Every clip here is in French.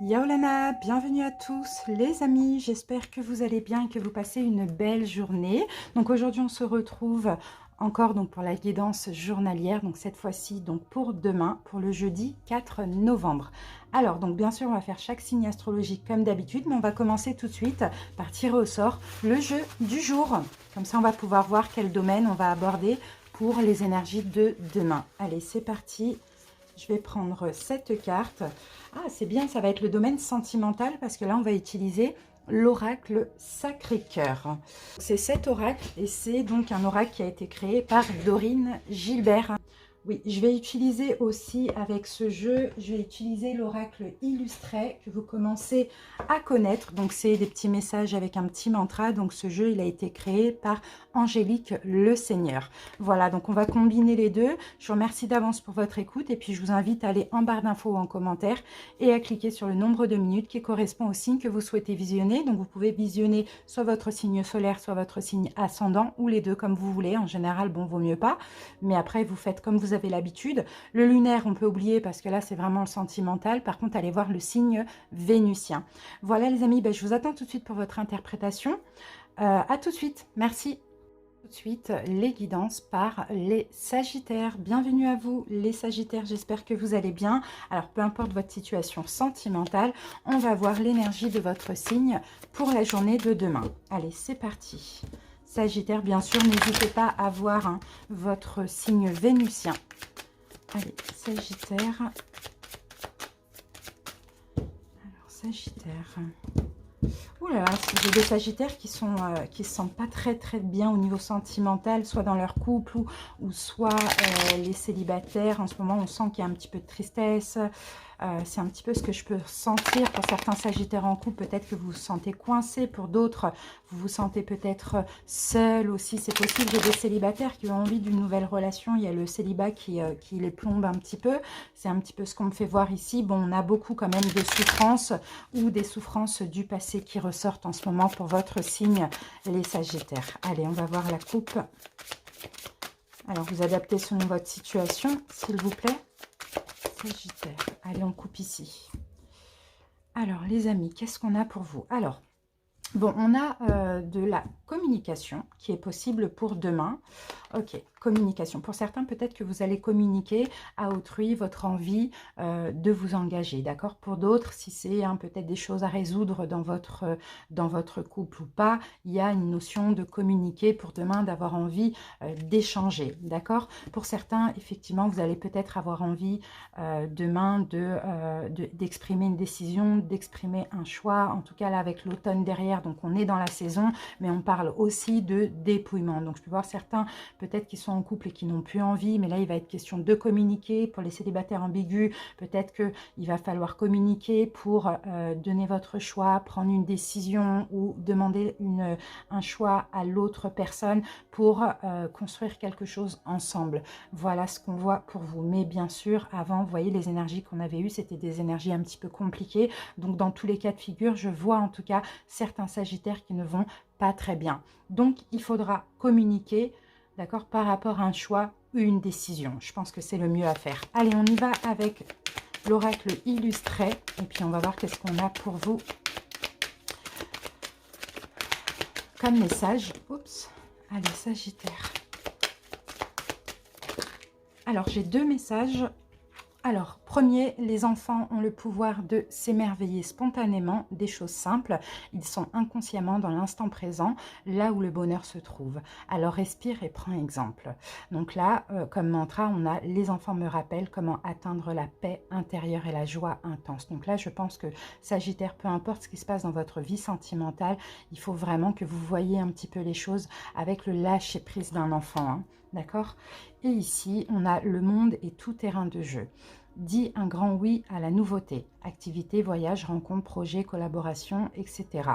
Yaolana, bienvenue à tous les amis, j'espère que vous allez bien et que vous passez une belle journée. Donc aujourd'hui on se retrouve encore donc pour la guidance journalière, donc cette fois-ci donc pour demain, pour le jeudi 4 novembre. Alors donc bien sûr on va faire chaque signe astrologique comme d'habitude, mais on va commencer tout de suite par tirer au sort le jeu du jour. Comme ça on va pouvoir voir quel domaine on va aborder pour les énergies de demain. Allez c'est parti. Je vais prendre cette carte. Ah, c'est bien, ça va être le domaine sentimental parce que là, on va utiliser l'oracle Sacré-Cœur. C'est cet oracle et c'est donc un oracle qui a été créé par Dorine Gilbert. Oui, je vais utiliser aussi avec ce jeu, je vais utiliser l'oracle illustré que vous commencez à connaître. Donc, c'est des petits messages avec un petit mantra. Donc, ce jeu, il a été créé par Angélique Le Seigneur. Voilà, donc on va combiner les deux. Je vous remercie d'avance pour votre écoute et puis je vous invite à aller en barre d'infos ou en commentaire et à cliquer sur le nombre de minutes qui correspond au signe que vous souhaitez visionner. Donc, vous pouvez visionner soit votre signe solaire, soit votre signe ascendant ou les deux comme vous voulez. En général, bon, vaut mieux pas. Mais après, vous faites comme vous avez l'habitude. Le lunaire, on peut oublier parce que là, c'est vraiment le sentimental. Par contre, allez voir le signe vénusien. Voilà les amis, ben, je vous attends tout de suite pour votre interprétation. À tout de suite. Merci. Tout de suite, les guidances par les Sagittaires. Bienvenue à vous les Sagittaires, j'espère que vous allez bien. Alors, peu importe votre situation sentimentale, on va voir l'énergie de votre signe pour la journée de demain. Allez, c'est parti. Sagittaire, bien sûr, n'hésitez pas à voir votre signe vénusien. Allez, Sagittaire. Alors, Sagittaire. Ouh là là, j'ai des Sagittaires qui se sentent pas très bien au niveau sentimental, soit dans leur couple ou soit les célibataires. En ce moment, on sent qu'il y a un petit peu de tristesse. C'est un petit peu ce que je peux sentir pour certains Sagittaires en couple. Peut-être que vous vous sentez coincé. Pour d'autres, vous vous sentez peut-être seul aussi. C'est possible. J'ai des célibataires qui ont envie d'une nouvelle relation. Il y a le célibat qui les plombe un petit peu. C'est un petit peu ce qu'on me fait voir ici. Bon, on a beaucoup quand même de souffrances ou des souffrances du passé qui ressortent en ce moment pour votre signe, les Sagittaires. Allez, on va voir la coupe. Alors, vous adaptez selon votre situation, s'il vous plaît. Sagittaire. Allez, on coupe ici. Alors, les amis, qu'est-ce qu'on a pour vous? Alors, bon, on a de la communication qui est possible pour demain. Ok, communication. Pour certains, peut-être que vous allez communiquer à autrui votre envie de vous engager, d'accord? Pour d'autres, si c'est peut-être des choses à résoudre dans votre couple ou pas, il y a une notion de communiquer pour demain, d'avoir envie d'échanger, d'accord? Pour certains, effectivement, vous allez peut-être avoir envie demain d'exprimer une décision, d'exprimer un choix, en tout cas là avec l'automne derrière, donc on est dans la saison, mais on parle aussi de dépouillement. Donc je peux voir certains peut-être qui sont en couple et qui n'ont plus envie, mais là il va être question de communiquer. Pour les célibataires ambigus, peut-être qu'il va falloir communiquer pour donner votre choix, prendre une décision ou demander un choix à l'autre personne pour construire quelque chose ensemble. Voilà ce qu'on voit pour vous. Mais bien sûr, avant, vous voyez les énergies qu'on avait eues, c'était des énergies un petit peu compliquées. Donc dans tous les cas de figure, je vois en tout cas certains Sagittaires qui ne vont pas très bien. Donc il faudra communiquer, d'accord, par rapport à un choix ou une décision. Je pense que c'est le mieux à faire. Allez, on y va avec l'oracle illustré. Et puis, on va voir qu'est-ce qu'on a pour vous comme message. Oups. Allez, Sagittaire. Alors, j'ai deux messages. Alors, premier, les enfants ont le pouvoir de s'émerveiller spontanément des choses simples. Ils sont inconsciemment dans l'instant présent, là où le bonheur se trouve. Alors, respire et prends exemple. Donc là, comme mantra, on a « Les enfants me rappellent comment atteindre la paix intérieure et la joie intense ». Donc là, je pense que Sagittaire, peu importe ce qui se passe dans votre vie sentimentale, il faut vraiment que vous voyez un petit peu les choses avec le lâcher-prise d'un enfant, hein. D'accord? Et ici, on a le monde et tout terrain de jeu. Dis un grand oui à la nouveauté. Activités, voyages, rencontres, projets, collaborations, etc.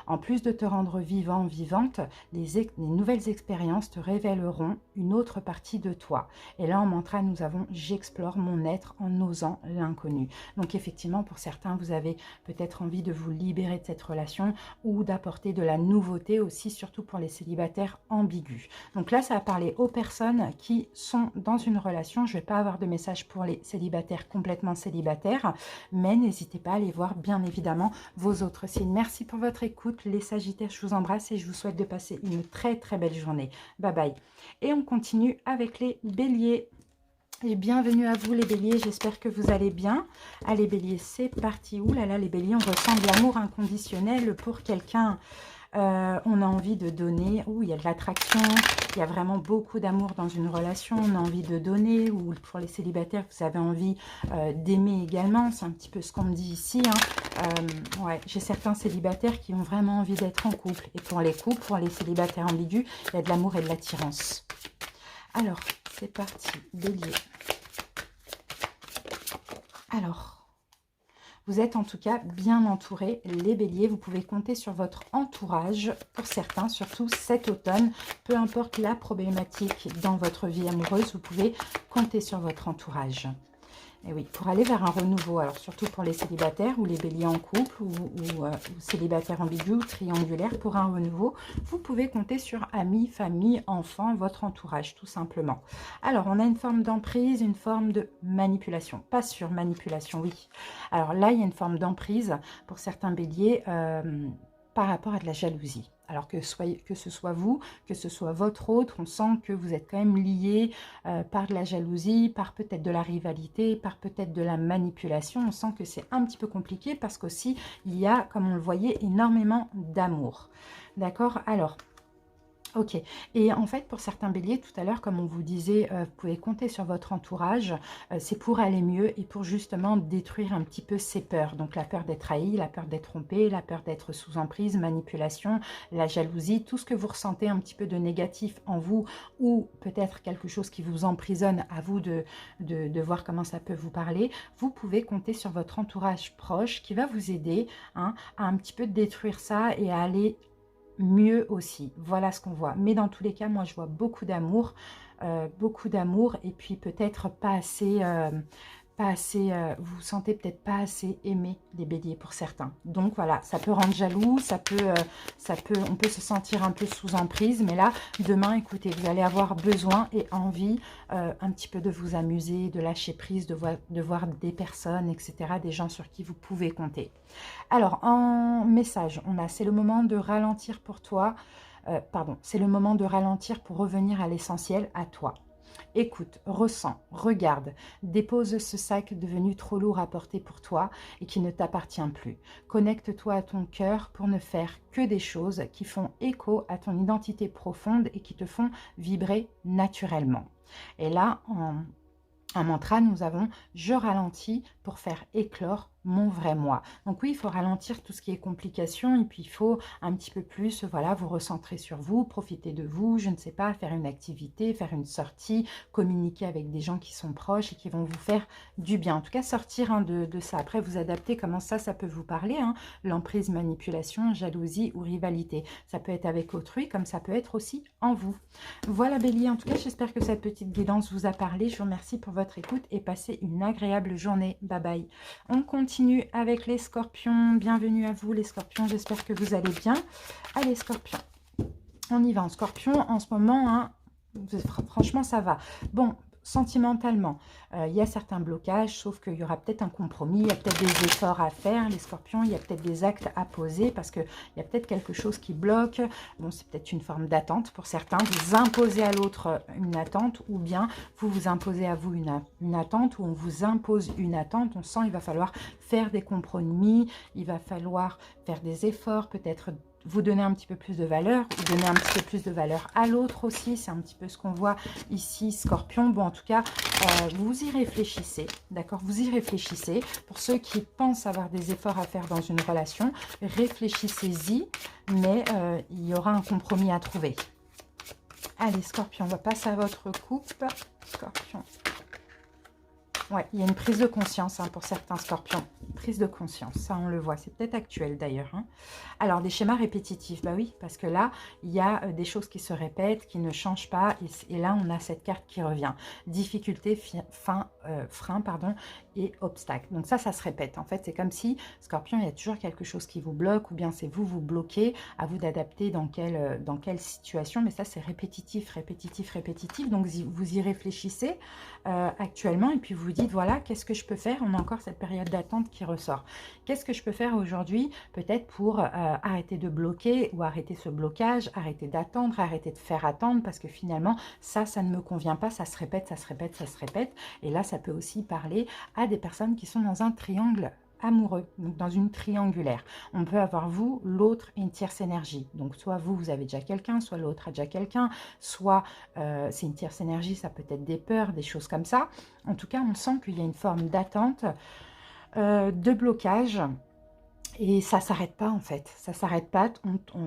En plus de te rendre vivant, vivante, les nouvelles expériences te révéleront une autre partie de toi. Et là, en mantra, nous avons « J'explore mon être en osant l'inconnu ». Donc effectivement, pour certains, vous avez peut-être envie de vous libérer de cette relation ou d'apporter de la nouveauté aussi, surtout pour les célibataires ambigus. Donc là, ça va parler aux personnes qui sont dans une relation. Je ne vais pas avoir de message pour les célibataires célibataires, complètement célibataires. Mais n'hésitez pas à aller voir bien évidemment vos autres signes. Merci pour votre écoute les Sagittaires, je vous embrasse et je vous souhaite de passer une très très belle journée. Bye bye. Et on continue avec les Béliers. Et bienvenue à vous les Béliers, j'espère que vous allez bien. Allez Béliers, c'est parti. Ouh là là les Béliers, on ressent de l'amour inconditionnel pour quelqu'un. On a envie de donner. Ouh, il y a de l'attraction, il y a vraiment beaucoup d'amour dans une relation. On a envie de donner, ou pour les célibataires, vous avez envie d'aimer également. C'est un petit peu ce qu'on me dit ici. Ouais, j'ai certains célibataires qui ont vraiment envie d'être en couple. Et pour les couples, pour les célibataires ambigus, il y a de l'amour et de l'attirance. Alors, c'est parti, Bélier. Alors, vous êtes en tout cas bien entourés, les Béliers. Vous pouvez compter sur votre entourage, pour certains, surtout cet automne. Peu importe la problématique dans votre vie amoureuse, vous pouvez compter sur votre entourage. Et oui, pour aller vers un renouveau, alors surtout pour les célibataires ou les Béliers en couple ou célibataires ambigus ou triangulaires, pour un renouveau, vous pouvez compter sur amis, famille, enfants, votre entourage, tout simplement. Alors, on a une forme d'emprise, une forme de manipulation. Pas sur manipulation, oui. Alors là, il y a une forme d'emprise pour certains Béliers par rapport à de la jalousie. Alors que ce soit vous, que ce soit votre autre, on sent que vous êtes quand même liés par de la jalousie, par peut-être de la rivalité, par peut-être de la manipulation. On sent que c'est un petit peu compliqué parce qu'aussi, il y a, comme on le voyait, énormément d'amour. D'accord? Alors, ok. Et en fait, pour certains Béliers, tout à l'heure, comme on vous disait, vous pouvez compter sur votre entourage. C'est pour aller mieux et pour justement détruire un petit peu ces peurs. Donc la peur d'être trahi, la peur d'être trompé, la peur d'être sous emprise, manipulation, la jalousie, tout ce que vous ressentez un petit peu de négatif en vous ou peut-être quelque chose qui vous emprisonne, à vous de voir comment ça peut vous parler. Vous pouvez compter sur votre entourage proche qui va vous aider à un petit peu détruire ça et à aller mieux aussi. Voilà ce qu'on voit. Mais dans tous les cas, moi, je vois beaucoup d'amour et puis peut-être pas assez, vous vous sentez peut-être pas assez aimé, les Béliers, pour certains. Donc voilà, ça peut rendre jaloux, on peut se sentir un peu sous emprise, mais là, demain, écoutez, vous allez avoir besoin et envie un petit peu de vous amuser, de lâcher prise, de voir des personnes, etc., des gens sur qui vous pouvez compter. Alors, en message, on a, c'est le moment de ralentir pour toi, c'est le moment de ralentir pour revenir à l'essentiel, à toi. Écoute, ressens, regarde, dépose ce sac devenu trop lourd à porter pour toi et qui ne t'appartient plus. Connecte-toi à ton cœur pour ne faire que des choses qui font écho à ton identité profonde et qui te font vibrer naturellement. Et là, en mantra, nous avons « Je ralentis pour faire éclore mon vrai moi ». Donc oui, il faut ralentir tout ce qui est complication et puis il faut un petit peu plus, voilà, vous recentrer sur vous, profiter de vous, je ne sais pas, faire une activité, faire une sortie, communiquer avec des gens qui sont proches et qui vont vous faire du bien. En tout cas, sortir de ça. Après, vous adaptez comment ça peut vous parler, l'emprise, manipulation, jalousie ou rivalité. Ça peut être avec autrui, comme ça peut être aussi en vous. Voilà Bélier, en tout cas, j'espère que cette petite guidance vous a parlé. Je vous remercie pour votre écoute et passez une agréable journée. Bye bye. On continue avec les Scorpions. Bienvenue à vous les Scorpions, j'espère que vous allez bien. Allez Scorpions, on y va en Scorpion. En ce moment, franchement ça va. Bon, sentimentalement, il y a certains blocages, sauf qu'il y aura peut-être un compromis, il y a peut-être des efforts à faire, les Scorpions, il y a peut-être des actes à poser, parce qu'il y a peut-être quelque chose qui bloque. Bon, c'est peut-être une forme d'attente pour certains, vous imposez à l'autre une attente, ou bien vous vous imposez à vous une attente, ou on vous impose une attente. On sent qu'il va falloir faire des compromis, il va falloir faire des efforts, peut-être vous donner un petit peu plus de valeur, vous donner un petit peu plus de valeur à l'autre aussi, c'est un petit peu ce qu'on voit ici, Scorpion. Bon, en tout cas, vous y réfléchissez, d'accord? Vous y réfléchissez. Pour ceux qui pensent avoir des efforts à faire dans une relation, réfléchissez-y, mais il y aura un compromis à trouver. Allez, Scorpion, on va passer à votre coupe. Scorpion. Ouais, il y a une prise de conscience pour certains Scorpions. prise de conscience, ça on le voit, c'est peut-être actuel d'ailleurs. Hein. Alors des schémas répétitifs, bah oui, parce que là, il y a des choses qui se répètent, qui ne changent pas, et là on a cette carte qui revient. Difficulté, frein, pardon, et obstacle. Donc ça se répète. En fait, c'est comme si, Scorpion, il y a toujours quelque chose qui vous bloque, ou bien c'est vous bloquez, à vous d'adapter dans quelle situation, mais ça c'est répétitif, répétitif, répétitif. Donc vous y réfléchissez actuellement, et puis vous vous dites, voilà, qu'est-ce que je peux faire? On a encore cette période d'attente qui ressort. Qu'est-ce que je peux faire aujourd'hui, peut-être pour arrêter de bloquer, ou arrêter ce blocage, arrêter d'attendre, arrêter de faire attendre, parce que finalement, ça ne me convient pas, ça se répète, ça se répète, ça se répète. Et là, ça peut aussi parler à des personnes qui sont dans un triangle amoureux, donc dans une triangulaire. On peut avoir vous, l'autre et une tierce énergie. Donc soit vous avez déjà quelqu'un, soit l'autre a déjà quelqu'un, soit c'est une tierce énergie, ça peut être des peurs, des choses comme ça. En tout cas, on sent qu'il y a une forme d'attente, de blocage. Et ça ne s'arrête pas en fait, ça s'arrête pas,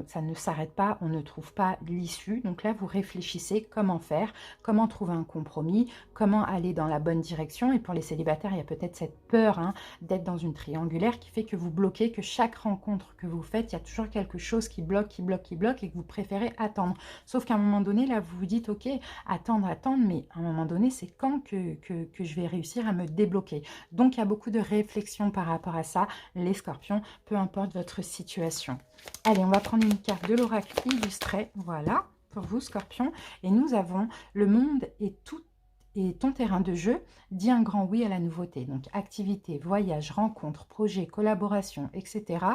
ça ne s'arrête pas, on ne trouve pas l'issue. Donc là, vous réfléchissez comment faire, comment trouver un compromis, comment aller dans la bonne direction. Et pour les célibataires, il y a peut-être cette peur hein, d'être dans une triangulaire qui fait que vous bloquez, que chaque rencontre que vous faites, il y a toujours quelque chose qui bloque, qui bloque, qui bloque et que vous préférez attendre. Sauf qu'à un moment donné, là, vous vous dites, ok, attendre, mais à un moment donné, c'est quand que je vais réussir à me débloquer. Donc, il y a beaucoup de réflexion par rapport à ça, les scorpions, peu importe votre situation. Allez, on va prendre une carte de l'oracle illustré, voilà, pour vous, Scorpion. Et nous avons le monde et ton terrain de jeu, dis un grand oui à la nouveauté. Donc, activité, voyage, rencontre, projet, collaboration, etc.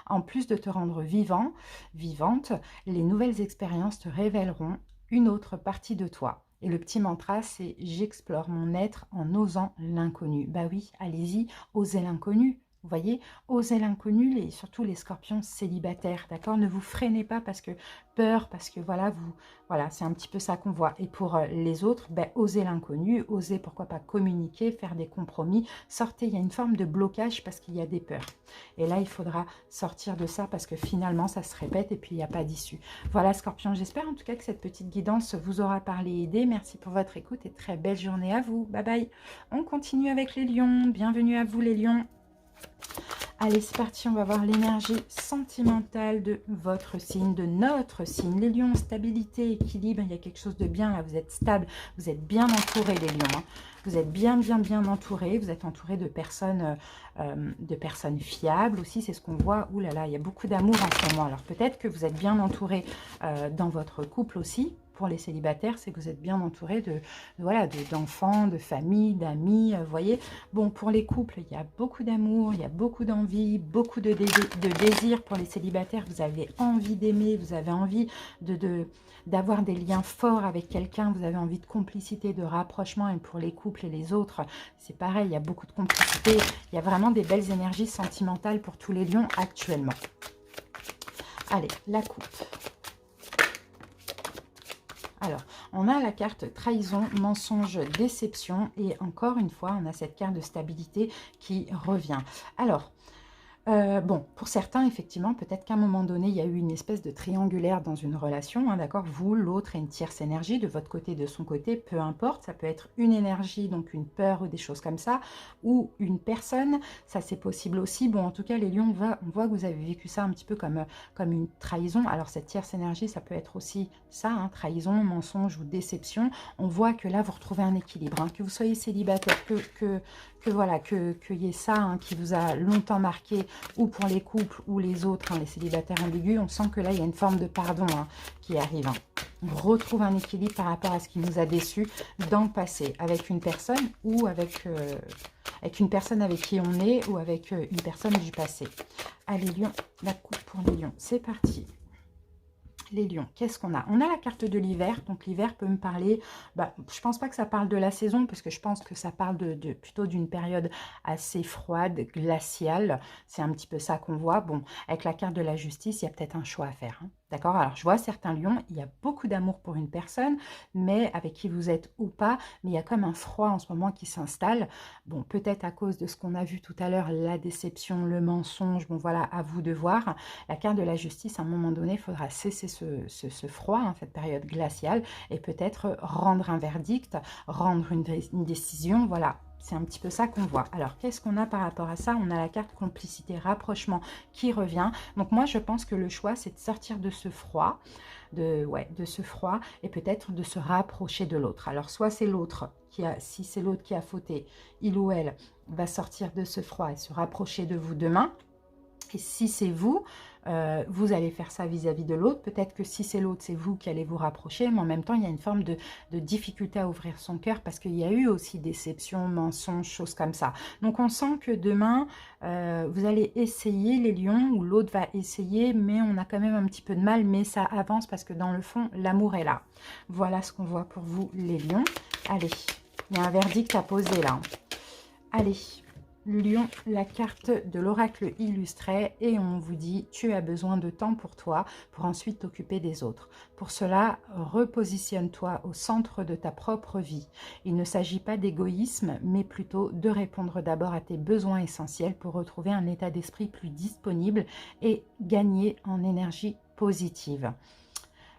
En plus de te rendre vivante, les nouvelles expériences te révéleront une autre partie de toi. Et le petit mantra, c'est « J'explore mon être en osant l'inconnu ». Bah oui, allez-y, osez l'inconnu. Vous voyez, osez l'inconnu, et surtout les scorpions célibataires, d'accord? Ne vous freinez pas parce que peur, parce que voilà, c'est un petit peu ça qu'on voit. Et pour les autres, ben, osez l'inconnu, osez pourquoi pas communiquer, faire des compromis, sortez, il y a une forme de blocage parce qu'il y a des peurs. Et là, il faudra sortir de ça parce que finalement, ça se répète et puis il n'y a pas d'issue. Voilà, scorpion, j'espère en tout cas que cette petite guidance vous aura parlé et aidé. Merci pour votre écoute et très belle journée à vous. Bye bye. On continue avec les lions. Bienvenue à vous les lions. Allez, c'est parti, on va voir l'énergie sentimentale de votre signe, de notre signe. Les lions, stabilité, équilibre, il y a quelque chose de bien là, vous êtes stable, vous êtes bien entourés les lions. Hein. Vous êtes bien entourés, vous êtes entourés de personnes fiables aussi, c'est ce qu'on voit. Ouh là là, il y a beaucoup d'amour en ce moment. Alors peut-être que vous êtes bien entourés dans votre couple aussi. Pour les célibataires, c'est que vous êtes bien entourés d'enfants, de familles, d'amis, vous voyez. Bon, pour les couples, il y a beaucoup d'amour, il y a beaucoup d'envie, beaucoup de désir. Pour les célibataires, vous avez envie d'aimer, vous avez envie d'avoir des liens forts avec quelqu'un, vous avez envie de complicité, de rapprochement. Et pour les couples et les autres, c'est pareil, il y a beaucoup de complicité. Il y a vraiment des belles énergies sentimentales pour tous les lions actuellement. Allez, la coupe. Alors, on a la carte trahison, mensonge, déception. Et encore une fois, on a cette carte de stabilité qui revient. Alors, bon, pour certains, effectivement, peut-être qu'à un moment donné, il y a eu une espèce de triangulaire dans une relation, hein, d'accord? Vous, l'autre et une tierce énergie, de votre côté, de son côté, peu importe. Ça peut être une énergie, donc une peur ou des choses comme ça, ou une personne, ça c'est possible aussi. Bon, en tout cas, les lions, on voit que vous avez vécu ça un petit peu comme une trahison. Alors, cette tierce énergie, ça peut être aussi ça, hein, trahison, mensonge ou déception. On voit que là, vous retrouvez un équilibre, hein, que vous soyez célibataire, voilà, qu'il y ait ça hein, qui vous a longtemps marqué, ou pour les couples ou les autres, hein, les célibataires ambigus, on sent que là, il y a une forme de pardon hein, qui arrive. Hein. On retrouve un équilibre par rapport à ce qui nous a déçus dans le passé, avec une personne ou avec une personne avec qui on est, ou avec une personne du passé. Allez, lion, la coupe pour les lions, c'est parti. Les lions, qu'est-ce qu'on a? On a la carte de l'hiver, donc l'hiver peut me parler, je pense pas que ça parle de la saison, parce que je pense que ça parle plutôt d'une période assez froide, glaciale, c'est un petit peu ça qu'on voit. Bon, avec la carte de la justice, il y a peut-être un choix à faire, hein. D'accord? Alors, je vois certains lions, il y a beaucoup d'amour pour une personne, mais avec qui vous êtes ou pas, mais il y a comme un froid en ce moment qui s'installe. Bon, peut-être à cause de ce qu'on a vu tout à l'heure, la déception, le mensonge, bon voilà, à vous de voir. La carte de la justice, à un moment donné, il faudra cesser ce froid, hein, cette période glaciale, et peut-être rendre un verdict, rendre une décision, voilà. C'est un petit peu ça qu'on voit. Alors, qu'est-ce qu'on a par rapport à ça? On a la carte complicité, rapprochement qui revient. Donc, moi, je pense que le choix, c'est de sortir de ce froid, de ce froid, et peut-être de se rapprocher de l'autre. Alors, soit c'est l'autre si c'est l'autre qui a fauté, il ou elle va sortir de ce froid et se rapprocher de vous demain. Et si c'est vous, vous allez faire ça vis-à-vis de l'autre. Peut-être que si c'est l'autre, c'est vous qui allez vous rapprocher. Mais en même temps, il y a une forme de difficulté à ouvrir son cœur parce qu'il y a eu aussi déception, mensonges, choses comme ça. Donc, on sent que demain, vous allez essayer les lions ou l'autre va essayer, mais on a quand même un petit peu de mal. Mais ça avance parce que dans le fond, l'amour est là. Voilà ce qu'on voit pour vous, les lions. Allez, il y a un verdict à poser là. Allez. Lion, la carte de l'oracle illustré et on vous dit tu as besoin de temps pour toi pour ensuite t'occuper des autres. Pour cela, repositionne-toi au centre de ta propre vie. Il ne s'agit pas d'égoïsme mais plutôt de répondre d'abord à tes besoins essentiels pour retrouver un état d'esprit plus disponible et gagner en énergie positive.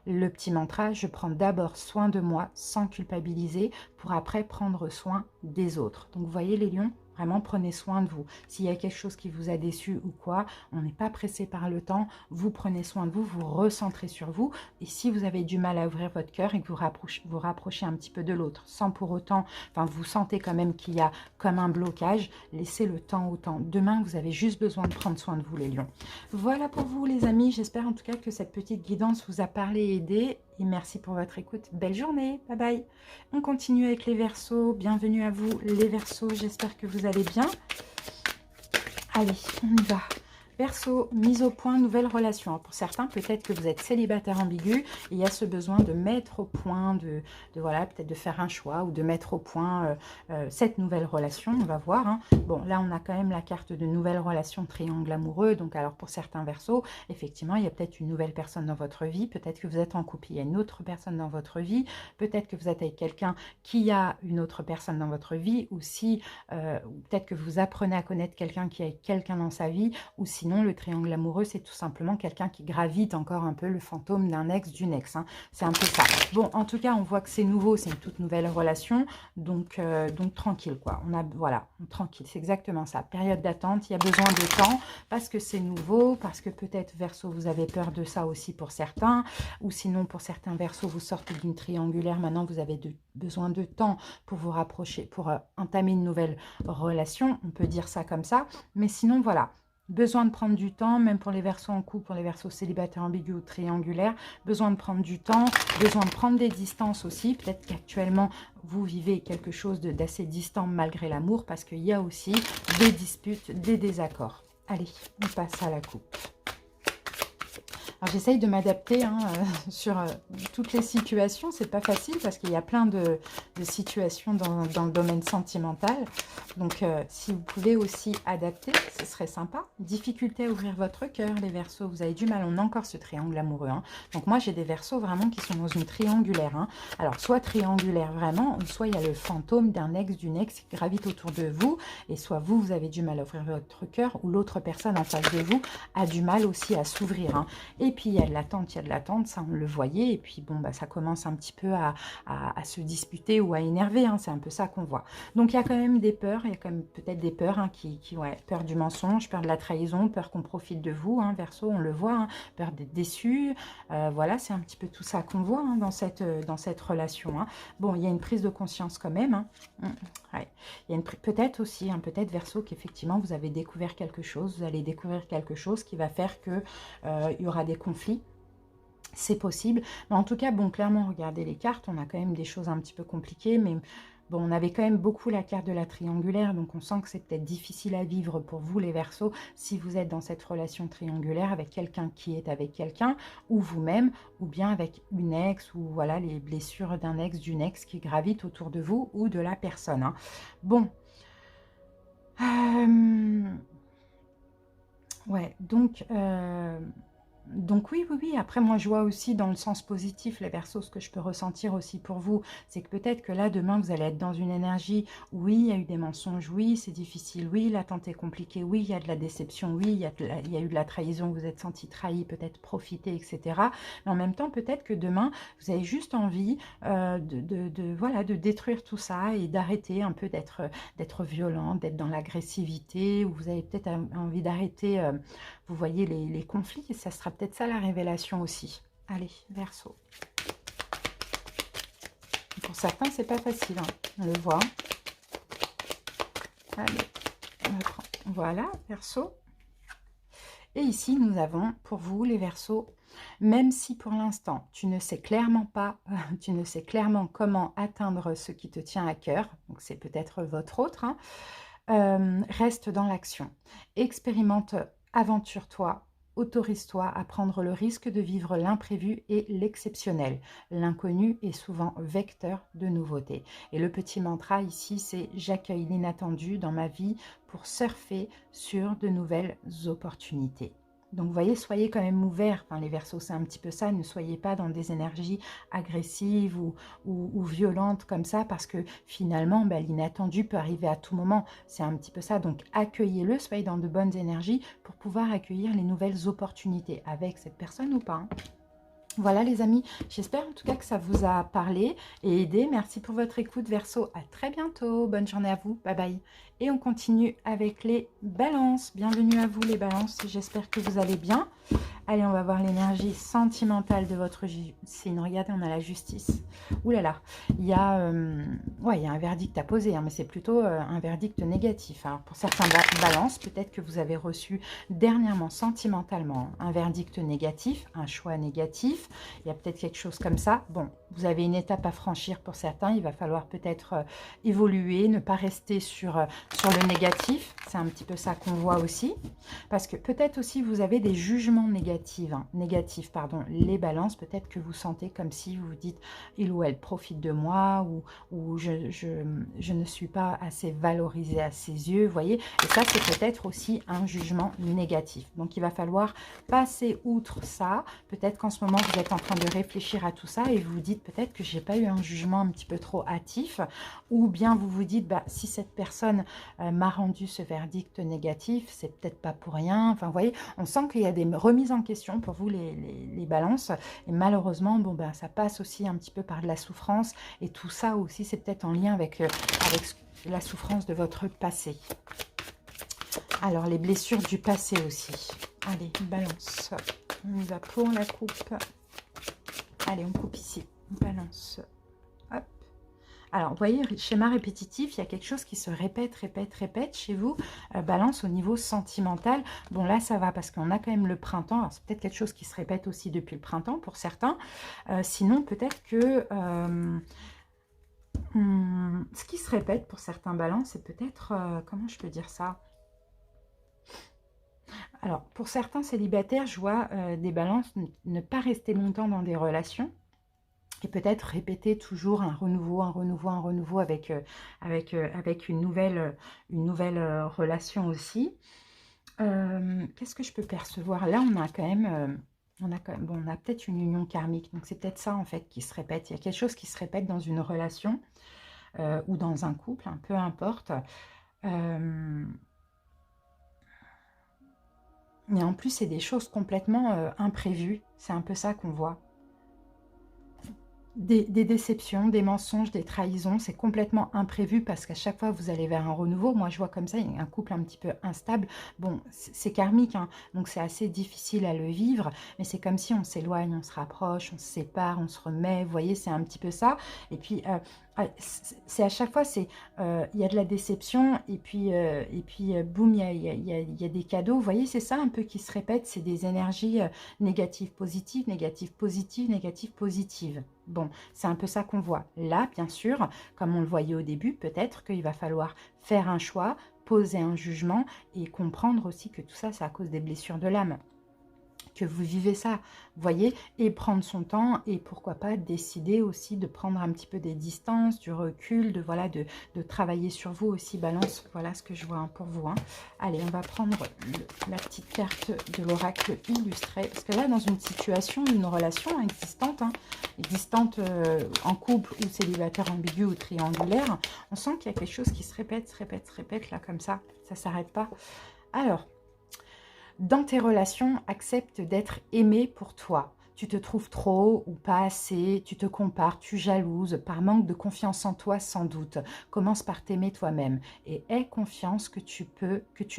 Le petit mantra, je prends d'abord soin de moi sans culpabiliser pour après prendre soin des autres. Donc vous voyez les lions, vraiment prenez soin de vous. S'il y a quelque chose qui vous a déçu ou quoi, on n'est pas pressé par le temps, vous prenez soin de vous, vous recentrez sur vous. Et si vous avez du mal à ouvrir votre cœur et que vous rapprochez un petit peu de l'autre, sans pour autant, enfin vous sentez quand même qu'il y a comme un blocage, laissez le temps au temps. Demain, vous avez juste besoin de prendre soin de vous les lions. Voilà pour vous les amis, j'espère en tout cas que cette petite guidance vous a parlé et aidé. Et merci pour votre écoute. Belle journée. Bye bye. On continue avec les Verseaux. Bienvenue à vous les Verseaux. J'espère que vous allez bien. Allez, on y va. Verseau, mise au point, nouvelle relation. Alors pour certains, peut-être que vous êtes célibataire ambigu et il y a ce besoin de mettre au point, voilà, peut-être de faire un choix ou de mettre au point cette nouvelle relation. On va voir. Hein. Bon, là, on a quand même la carte de nouvelle relation triangle amoureux. Donc, alors pour certains Verseaux, effectivement, il y a peut-être une nouvelle personne dans votre vie. Peut-être que vous êtes en couple, il y a une autre personne dans votre vie. Peut-être que vous êtes avec quelqu'un qui a une autre personne dans votre vie. Ou si, peut-être que vous apprenez à connaître quelqu'un qui a quelqu'un dans sa vie. Ou sinon, le triangle amoureux, c'est tout simplement quelqu'un qui gravite encore un peu le fantôme d'un ex, d'une ex. Hein. C'est un peu ça. Bon, en tout cas, on voit que c'est nouveau, c'est une toute nouvelle relation. Donc tranquille, quoi. Voilà, tranquille, c'est exactement ça. Période d'attente, il y a besoin de temps parce que c'est nouveau, parce que peut-être, Verseau, vous avez peur de ça aussi pour certains. Ou sinon, pour certains Verseaux, vous sortez d'une triangulaire. Maintenant, vous avez besoin de temps pour vous rapprocher, pour entamer une nouvelle relation. On peut dire ça comme ça. Mais sinon, voilà. Besoin de prendre du temps, même pour les Verseaux en couple, pour les Verseaux célibataires ambigus ou triangulaires. Besoin de prendre du temps, besoin de prendre des distances aussi. Peut-être qu'actuellement, vous vivez quelque chose d'assez distant malgré l'amour parce qu'il y a aussi des disputes, des désaccords. Allez, on passe à la coupe. Alors j'essaye de m'adapter sur toutes les situations, c'est pas facile parce qu'il y a plein de situations dans le domaine sentimental. Donc si vous pouvez aussi adapter, ce serait sympa. Difficulté à ouvrir votre cœur, les Verseaux, vous avez du mal, on a encore ce triangle amoureux. Hein. Donc moi j'ai des Verseaux vraiment qui sont dans une triangulaire. Hein. Alors soit triangulaire vraiment, ou soit il y a le fantôme d'un ex, d'une ex qui gravite autour de vous, et soit vous avez du mal à ouvrir votre cœur, ou l'autre personne en face de vous a du mal aussi à s'ouvrir. Hein. Et puis, il y a de l'attente, ça on le voyait. Et puis, bon, bah, ça commence un petit peu à se disputer ou à énerver. Hein, c'est un peu ça qu'on voit. Donc, il y a quand même des peurs. Il y a quand même peut-être des peurs ouais, peur du mensonge, peur de la trahison, peur qu'on profite de vous. Hein, Verseau, on le voit. Hein, peur d'être déçu. Voilà, c'est un petit peu tout ça qu'on voit hein, dans cette relation. Hein. Bon, il y a une prise de conscience quand même. Hein. Ouais. Il y a peut-être aussi, peut-être Verseau, qu'effectivement, vous avez découvert quelque chose. Vous allez découvrir quelque chose qui va faire que il y aura des conflits, c'est possible. Mais en tout cas, bon, clairement, regardez les cartes, on a quand même des choses un petit peu compliquées, mais bon, on avait quand même beaucoup la carte de la triangulaire, donc on sent que c'est peut-être difficile à vivre pour vous, les Verseaux, si vous êtes dans cette relation triangulaire avec quelqu'un qui est avec quelqu'un, ou vous-même, ou bien avec une ex, ou voilà, les blessures d'un ex, d'une ex qui gravitent autour de vous, ou de la personne. Hein. Bon. Ouais, donc... Donc oui, oui, oui. Après, moi, je vois aussi dans le sens positif, les Verseaux, ce que je peux ressentir aussi pour vous, c'est que peut-être que là, demain, vous allez être dans une énergie, oui, il y a eu des mensonges, oui, c'est difficile, oui, l'attente est compliquée, oui, il y a de la déception, oui, il y a eu de la trahison, vous êtes senti trahi, peut-être profité, etc. Mais en même temps, peut-être que demain, vous avez juste envie voilà, de détruire tout ça et d'arrêter un peu d'être violent, d'être dans l'agressivité, ou vous avez peut-être envie d'arrêter... vous voyez les conflits, et ça sera peut-être ça la révélation aussi. Allez, Verseau. Pour certains, c'est pas facile, hein, on le voit. Allez, on va prendre. Voilà, Verseau. Et ici, nous avons pour vous, les Verseaux, même si pour l'instant, tu ne sais clairement pas, tu ne sais clairement comment atteindre ce qui te tient à cœur, donc c'est peut-être votre autre, hein, reste dans l'action. Expérimente, aventure-toi, autorise-toi à prendre le risque de vivre l'imprévu et l'exceptionnel. L'inconnu est souvent vecteur de nouveautés. Et le petit mantra ici, c'est « J'accueille l'inattendu dans ma vie pour surfer sur de nouvelles opportunités ». Donc, vous voyez, soyez quand même ouverts. Enfin, les Verseaux, c'est un petit peu ça. Ne soyez pas dans des énergies agressives ou violentes comme ça, parce que finalement, ben, l'inattendu peut arriver à tout moment. C'est un petit peu ça. Donc, accueillez-le, soyez dans de bonnes énergies pour pouvoir accueillir les nouvelles opportunités avec cette personne ou pas, hein. Voilà les amis, j'espère en tout cas que ça vous a parlé et aidé. Merci pour votre écoute Verseau, à très bientôt, bonne journée à vous, bye bye. Et on continue avec les balances. Bienvenue à vous les balances, j'espère que vous allez bien. Allez, on va voir l'énergie sentimentale de votre signe. Regardez, on a la justice. Ouh là là, il y a, ouais, il y a un verdict à poser, hein, mais c'est plutôt un verdict négatif. Alors, pour certains balances, peut-être que vous avez reçu dernièrement, sentimentalement, un verdict négatif, un choix négatif. Il y a peut-être quelque chose comme ça. Bon, vous avez une étape à franchir pour certains. Il va falloir peut-être évoluer, ne pas rester sur le négatif. C'est un petit peu ça qu'on voit aussi. Parce que peut-être aussi vous avez des jugements négatifs, pardon, les balances, peut-être que vous sentez comme si vous vous dites il ou elle profite de moi ou je ne suis pas assez valorisée à ses yeux, vous voyez. Et ça, c'est peut-être aussi un jugement négatif. Donc, il va falloir passer outre ça. Peut-être qu'en ce moment, vous êtes en train de réfléchir à tout ça et vous vous dites peut-être que j'ai pas eu un jugement un petit peu trop hâtif, ou bien vous vous dites, bah, si cette personne m'a rendu ce verdict négatif, c'est peut-être pas pour rien. Enfin, vous voyez, on sent qu'il y a des remises en question pour vous, les balances. Et malheureusement, bon, ben, ça passe aussi un petit peu par de la souffrance. Et tout ça aussi, c'est peut-être en lien avec la souffrance de votre passé. Alors, les blessures du passé aussi. Allez, balance. On y va pour la coupe. Allez, on coupe ici. Balance. Hop. Alors, vous voyez, schéma répétitif, il y a quelque chose qui se répète chez vous. Balance au niveau sentimental. Bon, là, ça va parce qu'on a quand même le printemps. Alors, c'est peut-être quelque chose qui se répète aussi depuis le printemps pour certains. Sinon, peut-être que ce qui se répète pour certains balances, c'est peut-être... comment je peux dire ça? Alors, pour certains célibataires, je vois des balances ne pas rester longtemps dans des relations. Et peut-être répéter toujours un renouveau avec une nouvelle relation aussi. Qu'est-ce que je peux percevoir? Là, on a quand même, bon, on a peut-être une union karmique. Donc, c'est peut-être ça, en fait, qui se répète. Il y a quelque chose qui se répète dans une relation ou dans un couple, hein, peu importe. Mais en plus, c'est des choses complètement imprévues. C'est un peu ça qu'on voit. Des déceptions, des mensonges, des trahisons, c'est complètement imprévu parce qu'à chaque fois, vous allez vers un renouveau. Moi, je vois comme ça, il y a un couple un petit peu instable. Bon, c'est karmique, hein, donc c'est assez difficile à le vivre, mais c'est comme si on s'éloigne, on se rapproche, on se sépare, on se remet. Vous voyez, c'est un petit peu ça. Et puis, c'est à chaque fois, il y a de la déception et puis boum, il y a des cadeaux. Vous voyez, c'est ça un peu qui se répète. C'est des énergies négatives, positives, négatives, positives, négatives, positives. Bon, c'est un peu ça qu'on voit. Là, bien sûr, comme on le voyait au début, peut-être qu'il va falloir faire un choix, poser un jugement et comprendre aussi que tout ça, c'est à cause des blessures de l'âme que vous vivez ça, vous voyez, et prendre son temps, et pourquoi pas décider aussi de prendre un petit peu des distances, du recul, de voilà, de travailler sur vous aussi, Balance. Voilà ce que je vois hein, pour vous. Hein. Allez, on va prendre la petite carte de l'oracle illustré, parce que là, dans une situation, une relation existante, hein, existante en couple ou célibataire ambigu ou triangulaire, on sent qu'il y a quelque chose qui se répète, là, comme ça s'arrête pas. Alors, dans tes relations, accepte d'être aimé pour toi. Tu te trouves trop ou pas assez, tu te compares, tu jalouses, par manque de confiance en toi sans doute. Commence par t'aimer toi-même et aie confiance que tu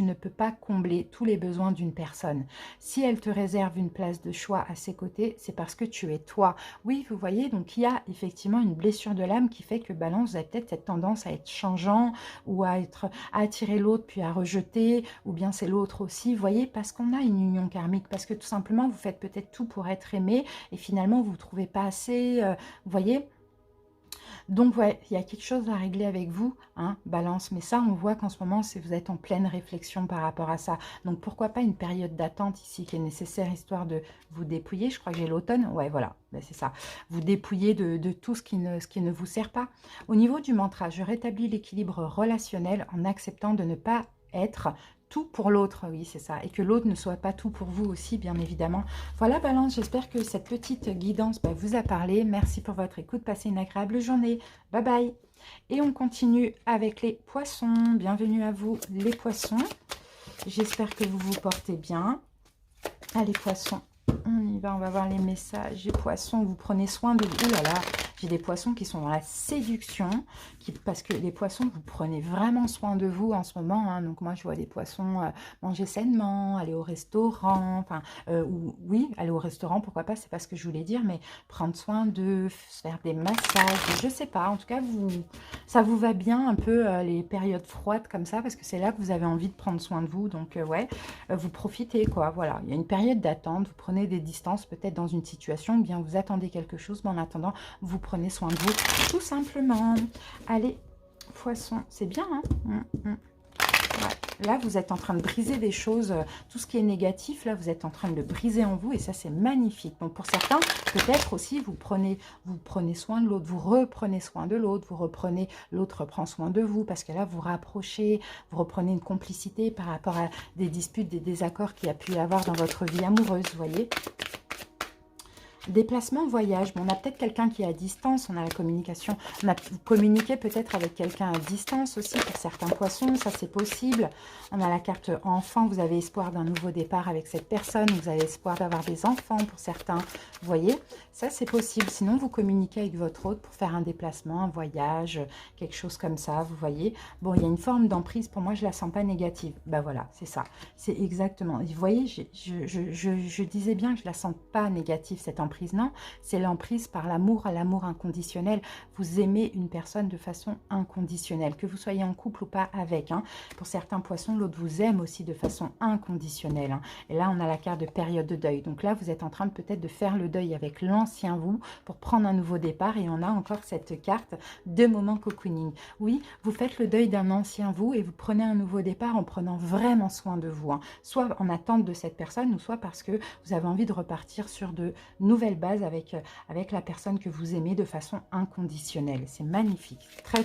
ne peux pas combler tous les besoins d'une personne. Si elle te réserve une place de choix à ses côtés, c'est parce que tu es toi. Oui, vous voyez, donc il y a effectivement une blessure de l'âme qui fait que Balance, vous avez peut-être cette tendance à être changeant ou à attirer l'autre puis à rejeter, ou bien c'est l'autre aussi, vous voyez, parce qu'on a une union karmique, parce que tout simplement, vous faites peut-être tout pour être aimé, et finalement vous ne trouvez pas assez, vous voyez. Donc ouais, il y a quelque chose à régler avec vous, hein, Balance, mais ça on voit qu'en ce moment vous êtes en pleine réflexion par rapport à ça, donc pourquoi pas une période d'attente ici qui est nécessaire, histoire de vous dépouiller. Je crois que j'ai l'automne, ouais voilà, ben, c'est ça, vous dépouiller de tout ce qui ne vous sert pas. Au niveau du mantra, je rétablis l'équilibre relationnel en acceptant de ne pas être tout pour l'autre, oui c'est ça, et que l'autre ne soit pas tout pour vous aussi, bien évidemment. Voilà Balance, j'espère que cette petite guidance vous a parlé. Merci pour votre écoute, passez une agréable journée, bye bye. Et on continue avec les poissons. Bienvenue à vous les poissons, j'espère que vous vous portez bien. Allez poissons, on y va, on va voir les messages. Les poissons, vous prenez soin de vous. Ouh là là, j'ai des poissons qui sont dans la séduction, parce que les poissons, vous prenez vraiment soin de vous en ce moment. Hein. Donc moi, je vois des poissons manger sainement, aller au restaurant. Enfin, oui, aller au restaurant, pourquoi pas, c'est pas ce que je voulais dire, mais prendre soin de faire des massages, je sais pas. En tout cas, ça vous va bien un peu les périodes froides comme ça, parce que c'est là que vous avez envie de prendre soin de vous. Donc ouais, vous profitez quoi. Voilà, il y a une période d'attente, vous prenez des distances peut-être dans une situation, ou bien vous attendez quelque chose, mais en attendant, vous prenez soin de vous, tout simplement. Allez, poisson, c'est bien, hein. Ouais. Là, vous êtes en train de briser des choses, tout ce qui est négatif, là, vous êtes en train de le briser en vous, et ça, c'est magnifique. Donc, pour certains, peut-être aussi, vous prenez soin de l'autre, vous reprenez soin de l'autre, l'autre reprend soin de vous, parce que là, vous rapprochez, vous reprenez une complicité par rapport à des disputes, des désaccords qu'il y a pu y avoir dans votre vie amoureuse, vous voyez. Déplacement, voyage. Bon, on a peut-être quelqu'un qui est à distance, on a la communication. Vous communiquez peut-être avec quelqu'un à distance aussi pour certains poissons, ça c'est possible. On a la carte enfant, vous avez espoir d'un nouveau départ avec cette personne, vous avez espoir d'avoir des enfants pour certains. Vous voyez, ça c'est possible. Sinon, vous communiquez avec votre hôte pour faire un déplacement, un voyage, quelque chose comme ça, vous voyez. Bon, il y a une forme d'emprise, pour moi je la sens pas négative. Ben voilà, c'est ça. C'est exactement. Vous voyez, je disais bien que je la sens pas négative, cette emprise. Non, c'est l'emprise par l'amour, à l'amour inconditionnel. Vous aimez une personne de façon inconditionnelle, que vous soyez en couple ou pas avec. Hein. Pour certains poissons, l'autre vous aime aussi de façon inconditionnelle. Hein. Et là, on a la carte de période de deuil. Donc là, vous êtes en train de peut-être de faire le deuil avec l'ancien vous pour prendre un nouveau départ. Et on a encore cette carte de moment cocooning. Oui, vous faites le deuil d'un ancien vous et vous prenez un nouveau départ en prenant vraiment soin de vous. Hein. Soit en attente de cette personne, ou soit parce que vous avez envie de repartir sur de nouvelles base avec la personne que vous aimez de façon inconditionnelle. C'est magnifique, très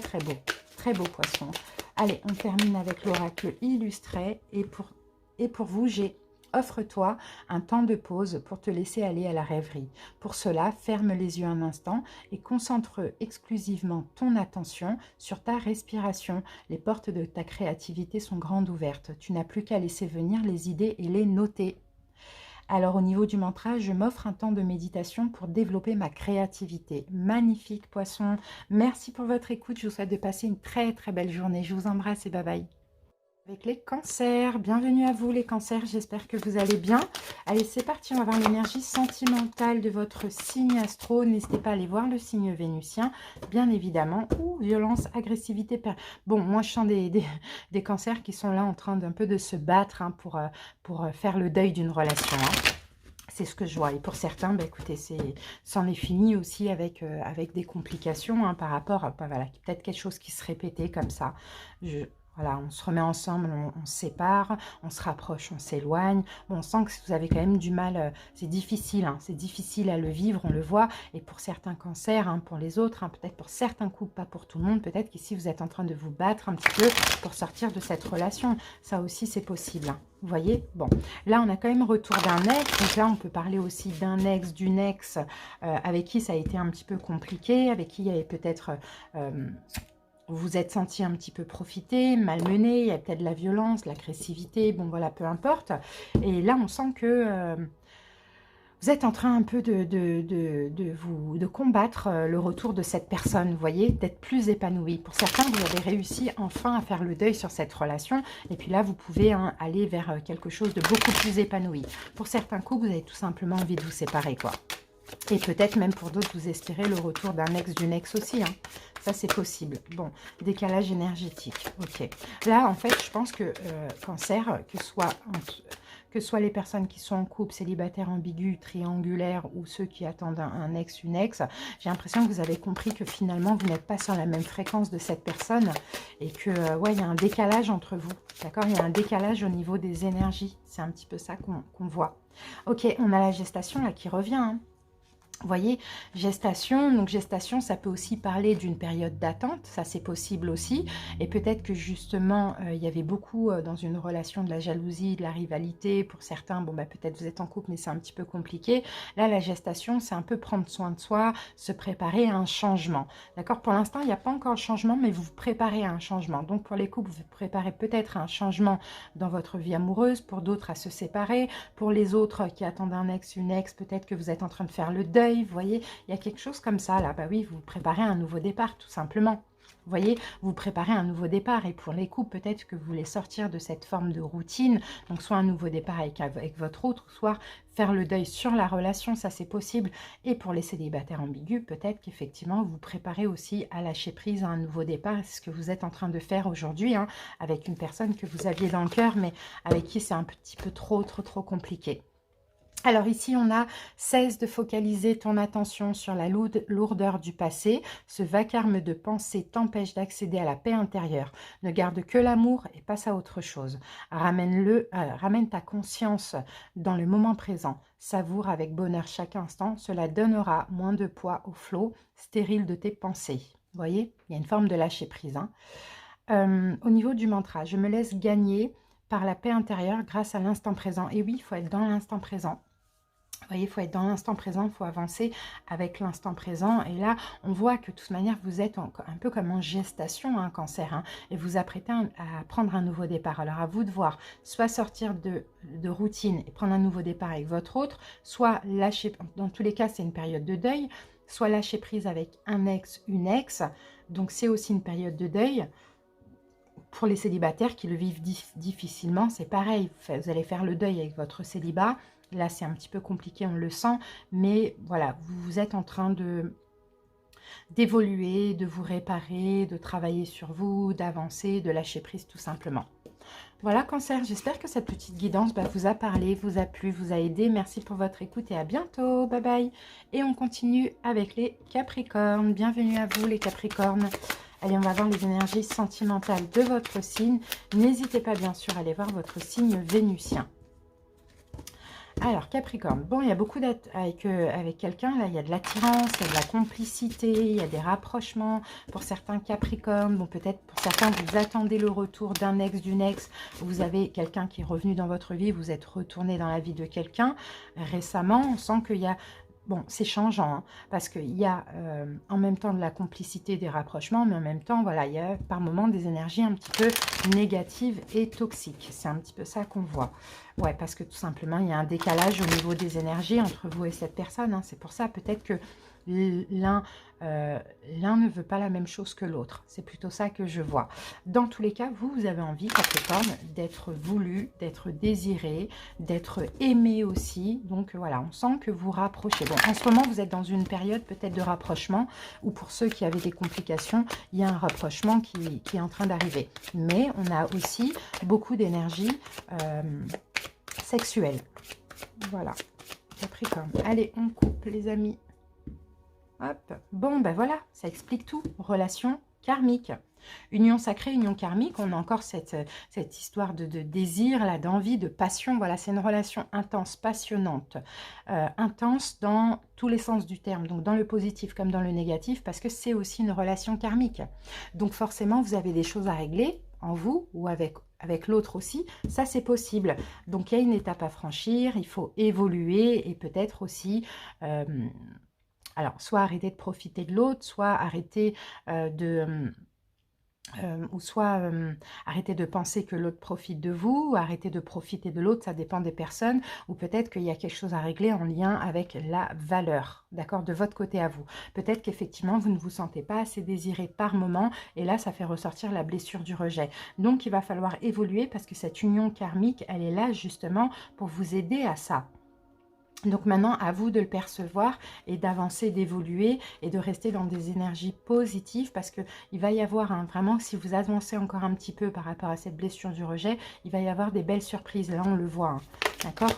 beau poisson. Allez, on termine avec l'oracle illustré, et pour vous, j'ai: offre-toi un temps de pause pour te laisser aller à la rêverie. Pour cela, ferme les yeux un instant et concentre exclusivement ton attention sur ta respiration. Les portes de ta créativité sont grandes ouvertes. Tu n'as plus qu'à laisser venir les idées et les noter. Alors, au niveau du mantra, je m'offre un temps de méditation pour développer ma créativité. Magnifique, poisson. Merci pour votre écoute. Je vous souhaite de passer une très belle journée. Je vous embrasse et bye bye. Avec les cancers, bienvenue à vous les cancers, j'espère que vous allez bien. Allez, c'est parti, on va voir l'énergie sentimentale de votre signe astro. N'hésitez pas à aller voir le signe vénusien, bien évidemment. Ouh, violence, agressivité. Bon, moi je sens des cancers qui sont là en train d'un peu de se battre hein, pour faire le deuil d'une relation. Hein. C'est ce que je vois. Et pour certains, bah, écoutez, c'en est fini aussi avec des complications hein, par rapport à voilà, peut-être quelque chose qui se répétait comme ça. Voilà, on se remet ensemble, on se sépare, on se rapproche, on s'éloigne. Bon, on sent que vous avez quand même du mal, c'est difficile, hein, c'est difficile à le vivre, on le voit. Et pour certains cancers, hein, pour les autres, hein, peut-être pour certains couples, pas pour tout le monde, peut-être qu'ici vous êtes en train de vous battre un petit peu pour sortir de cette relation. Ça aussi, c'est possible, hein. Vous voyez? Bon, là, on a quand même retour d'un ex. Donc là, on peut parler aussi d'un ex, d'une ex avec qui ça a été un petit peu compliqué, avec qui il y avait peut-être... vous vous êtes senti un petit peu profité, malmené, il y a peut-être de la violence, l'agressivité, bon voilà, peu importe. Et là, on sent que vous êtes en train un peu de combattre le retour de cette personne, vous voyez, d'être plus épanoui. Pour certains, vous avez réussi enfin à faire le deuil sur cette relation. Et puis là, vous pouvez aller vers quelque chose de beaucoup plus épanoui. Pour certains couples, vous avez tout simplement envie de vous séparer, quoi. Et peut-être même pour d'autres, vous espérez le retour d'un ex, d'une ex aussi, hein. Ça, c'est possible. Bon, décalage énergétique. Ok. Là, en fait, je pense que Cancer, que soit les personnes qui sont en couple, célibataire, ambigu, triangulaire, ou ceux qui attendent un ex, une ex, j'ai l'impression que vous avez compris que finalement, vous n'êtes pas sur la même fréquence de cette personne et que, ouais, il y a un décalage entre vous. D'accord? Il y a un décalage au niveau des énergies. C'est un petit peu ça qu'on voit. Ok, on a la gestation là qui revient, hein. Vous voyez, gestation, donc gestation, ça peut aussi parler d'une période d'attente, ça c'est possible aussi. Et peut-être que justement, il y avait beaucoup dans une relation de la jalousie, de la rivalité. Pour certains, bon, bah, peut-être vous êtes en couple, mais c'est un petit peu compliqué. Là, la gestation, c'est un peu prendre soin de soi, se préparer à un changement. D'accord? Pour l'instant, il n'y a pas encore le changement, mais vous vous préparez à un changement. Donc, pour les couples, vous vous préparez peut-être à un changement dans votre vie amoureuse, pour d'autres à se séparer. Pour les autres qui attendent un ex, une ex, peut-être que vous êtes en train de faire le deuil. Vous voyez, il y a quelque chose comme ça là. Bah oui, vous préparez un nouveau départ tout simplement. Vous voyez, vous préparez un nouveau départ. Et pour les couples, peut-être que vous voulez sortir de cette forme de routine. Donc soit un nouveau départ avec votre autre, soit faire le deuil sur la relation, ça c'est possible. Et pour les célibataires ambigus, peut-être qu'effectivement vous préparez aussi à lâcher prise à un nouveau départ. C'est ce que vous êtes en train de faire aujourd'hui, hein, avec une personne que vous aviez dans le cœur, mais avec qui c'est un petit peu trop compliqué. Alors ici, on a « Cesse de focaliser ton attention sur la lourdeur du passé. Ce vacarme de pensée t'empêche d'accéder à la paix intérieure. Ne garde que l'amour et passe à autre chose. Ramène ta conscience dans le moment présent. Savoure avec bonheur chaque instant. Cela donnera moins de poids au flot stérile de tes pensées. » Vous voyez, il y a une forme de lâcher prise, hein. Au niveau du mantra, je me laisse gagner par la paix intérieure grâce à l'instant présent. Et oui, il faut être dans l'instant présent. Vous voyez, il faut être dans l'instant présent, il faut avancer avec l'instant présent. Et là, on voit que de toute manière, vous êtes un peu comme en gestation, hein, Cancer, hein, et vous apprêtez à prendre un nouveau départ. Alors, à vous de voir, soit sortir de routine et prendre un nouveau départ avec votre autre, soit lâcher, dans tous les cas, c'est une période de deuil, soit lâcher prise avec un ex, une ex. Donc, c'est aussi une période de deuil. Pour les célibataires qui le vivent difficilement, c'est pareil. Vous allez faire le deuil avec votre célibat. Là, c'est un petit peu compliqué, on le sent. Mais voilà, vous êtes en train d'évoluer, de vous réparer, de travailler sur vous, d'avancer, de lâcher prise tout simplement. Voilà, Cancer, j'espère que cette petite guidance vous a parlé, vous a plu, vous a aidé. Merci pour votre écoute et à bientôt. Bye bye. Et on continue avec les Capricornes. Bienvenue à vous, les Capricornes. Allez, on va voir les énergies sentimentales de votre signe. N'hésitez pas, bien sûr, à aller voir votre signe vénusien. Alors, Capricorne, bon, il y a beaucoup d'être avec quelqu'un, là, il y a de l'attirance, il y a de la complicité, il y a des rapprochements. Pour certains Capricornes, bon, peut-être pour certains, vous attendez le retour d'un ex, d'une ex, vous avez quelqu'un qui est revenu dans votre vie, vous êtes retourné dans la vie de quelqu'un. Récemment, on sent qu'il y a... Bon, c'est changeant, hein, parce qu'il y a en même temps de la complicité, des rapprochements, mais en même temps, voilà, il y a par moments des énergies un petit peu négatives et toxiques. C'est un petit peu ça qu'on voit. Ouais, parce que tout simplement, il y a un décalage au niveau des énergies entre vous et cette personne, hein. C'est pour ça, peut-être que l'un ne veut pas la même chose que l'autre. C'est plutôt ça que je vois. Dans tous les cas, vous avez envie, Capricorne, d'être voulu, d'être désiré, d'être aimé aussi. Donc voilà, on sent que vous rapprochez. Bon, en ce moment, vous êtes dans une période peut-être de rapprochement, ou pour ceux qui avaient des complications, il y a un rapprochement qui est en train d'arriver. Mais on a aussi beaucoup d'énergie sexuelle. Voilà, Capricorne. Allez, on coupe, les amis. Hop. Bon, ben voilà, ça explique tout. Relation karmique. Union sacrée, union karmique, on a encore cette histoire de désir, là, d'envie, de passion. Voilà, c'est une relation intense, passionnante, intense dans tous les sens du terme, donc dans le positif comme dans le négatif, parce que c'est aussi une relation karmique. Donc forcément, vous avez des choses à régler en vous ou avec l'autre aussi, ça c'est possible. Donc il y a une étape à franchir, il faut évoluer et peut-être aussi... alors, soit arrêter de profiter de l'autre, soit arrêter ou soit arrêter de penser que l'autre profite de vous, ou arrêter de profiter de l'autre, ça dépend des personnes, ou peut-être qu'il y a quelque chose à régler en lien avec la valeur, d'accord, de votre côté à vous. Peut-être qu'effectivement, vous ne vous sentez pas assez désiré par moment, et là, ça fait ressortir la blessure du rejet. Donc, il va falloir évoluer parce que cette union karmique, elle est là justement pour vous aider à ça. Donc maintenant, à vous de le percevoir et d'avancer, d'évoluer et de rester dans des énergies positives parce qu'il va y avoir vraiment, si vous avancez encore un petit peu par rapport à cette blessure du rejet, il va y avoir des belles surprises. Là, on le voit, d'accord ?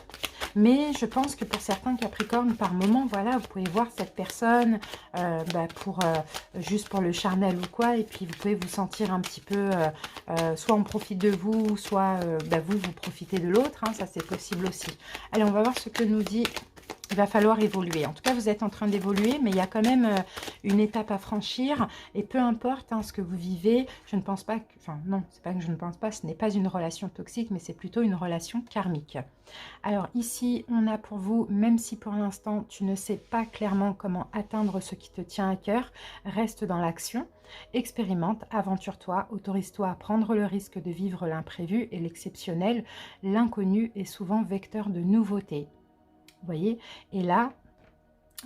Mais je pense que pour certains Capricornes, par moment, voilà, vous pouvez voir cette personne juste pour le charnel ou quoi, et puis vous pouvez vous sentir un petit peu, soit on profite de vous, soit vous profitez de l'autre, ça c'est possible aussi. Allez, on va voir ce que nous dit. Il va falloir évoluer. En tout cas, vous êtes en train d'évoluer, mais il y a quand même une étape à franchir. Et peu importe ce que vous vivez, je ne pense pas que... Enfin, non, c'est pas que je ne pense pas, ce n'est pas une relation toxique, mais c'est plutôt une relation karmique. Alors ici, on a pour vous, même si pour l'instant, tu ne sais pas clairement comment atteindre ce qui te tient à cœur, reste dans l'action, expérimente, aventure-toi, autorise-toi à prendre le risque de vivre l'imprévu et l'exceptionnel. L'inconnu est souvent vecteur de nouveautés. Vous voyez, et là,